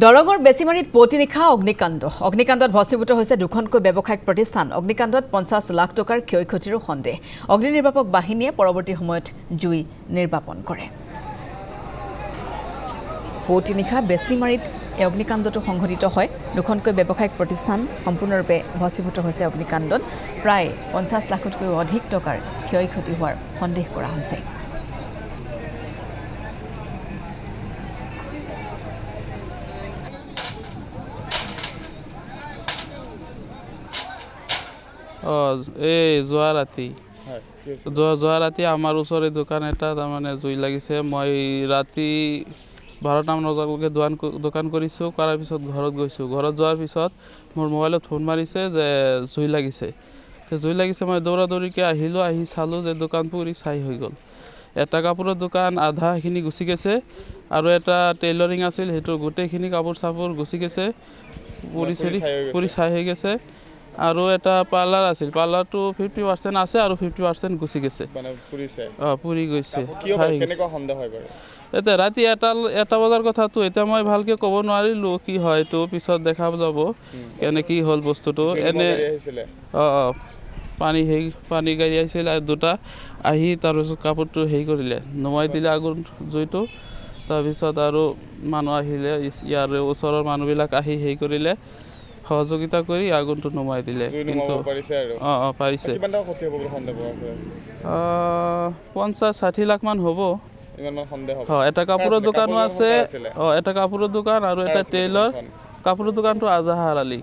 দৰঙৰ বেছিমাৰীত পুৱতি নিশা অগ্নিকাণ্ডত ভস্মীভূত হৈছে দুখনকৈ ব্যৱসায়িক প্ৰতিষ্ঠান। অগ্নিকাণ্ডত 50 লাখ টকাৰ ক্ষয়ক্ষতিৰো সন্দেহ। অগ্নি নিৰ্বাপক বাহিনীয়ে পৰৱৰ্তী সময়ত জুই নিৰ্বাপন কৰে। পুৱতি নিশা বেছিমাৰীত এই অগ্নিকাণ্ডটো সংঘটিত হয়। দুখনকৈ ব্যৱসায়িক প্ৰতিষ্ঠান সম্পূৰ্ণৰূপে ভস্মীভূত হৈছে। অগ্নিকাণ্ডত প্ৰায় 50 লাখতকৈ অধিক টকাৰ ক্ষয়ক্ষতি হোৱাৰ সন্দেহ কৰা হৈছে। এই যোৱা ৰাতি আমাৰ ওচৰৰে দোকান এটা তাৰমানে জুই লাগিছে। মই ৰাতি 12টামান বজালৈকে দোকান কৰিছোঁ। কৰাৰ পিছত ঘৰত গৈছোঁ। ঘৰত যোৱাৰ পিছত মোৰ মোবাইলত ফোন মাৰিছে যে জুই লাগিছে। মই দৌৰাদৌৰিকৈ আহিলোঁ। আহি চালোঁ যে দোকান পুৰি ছাই হৈ গ'ল। এটা কাপোৰৰ দোকান আধাখিনি গুচি গৈছে আৰু এটা টেইলৰিং আছিল, সেইটো গোটেইখিনি কাপোৰ চাপোৰ গুচি গৈছে, পুৰি ছাই হৈ গৈছে। আৰু এটা পাৰ্লাৰ আছিল, পাৰ্লাৰটো 50% আছে আৰু 50% গুচি গৈছে, পুৰি গৈছে। এতিয়া ৰাতি এটা বজাৰ কথাটো এতিয়া মই ভালকৈ ক'ব নোৱাৰিলোঁ কি হয়, এইটো পিছত দেখা যাব কি হ'ল বস্তুটো। এনে পানী গাড়ী আহিছিল আৰু দুটা আহি তাৰপিছত কাপোৰটো কৰিলে, নুমাই দিলে আগুন জুইটো। তাৰপিছত আৰু মানুহ আহিলে, ইয়াৰ ওচৰৰ মানুহবিলাক আহি কৰিলে, সহযোগিতা কৰি আগুনটো নুমাই দিলে। কিন্তু পাৰিছে 50-60 লাখ মান হ'ব। এটা কাপোৰৰ দোকানো আছে, এটা কাপোৰৰ দোকান আৰু এটা টেইলৰ। কাপোৰৰ দোকানটো আজাহাৰ আলী,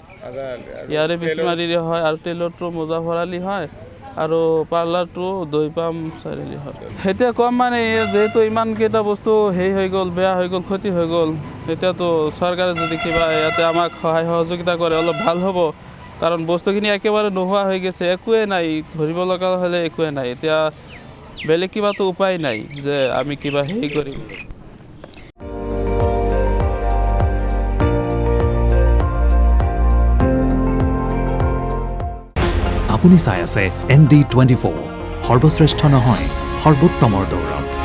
ইয়াৰে বেছিমাৰীৰে হয়, আৰু টেইলৰটো মুজাফৰ আলী হয়, আৰু পাৰ্লাৰটো দৈপাম চাৰিআলি হয়। এতিয়া কম মানে যিহেতু ইমানকেইটা বস্তু হৈ গ'ল, বেয়া হৈ গ'ল, ক্ষতি হৈ গ'ল, তেতিয়াতো চৰকাৰে যদি কিবা ইয়াতে আমাক সহায় সহযোগিতা কৰে অলপ ভাল হ'ব। কাৰণ বস্তুখিনি একেবাৰে নোহোৱা হৈ গৈছে, একোৱে নাই, ধৰিব লগা হ'লে একোৱে নাই। এতিয়া বেলেগ কিবাতো উপায় নাই যে আমি কিবা কৰিম। আপুনি চাই আছে ND24, সৰ্বশ্ৰেষ্ঠ নহয়, সৰ্বোত্তমৰ দৌৰত।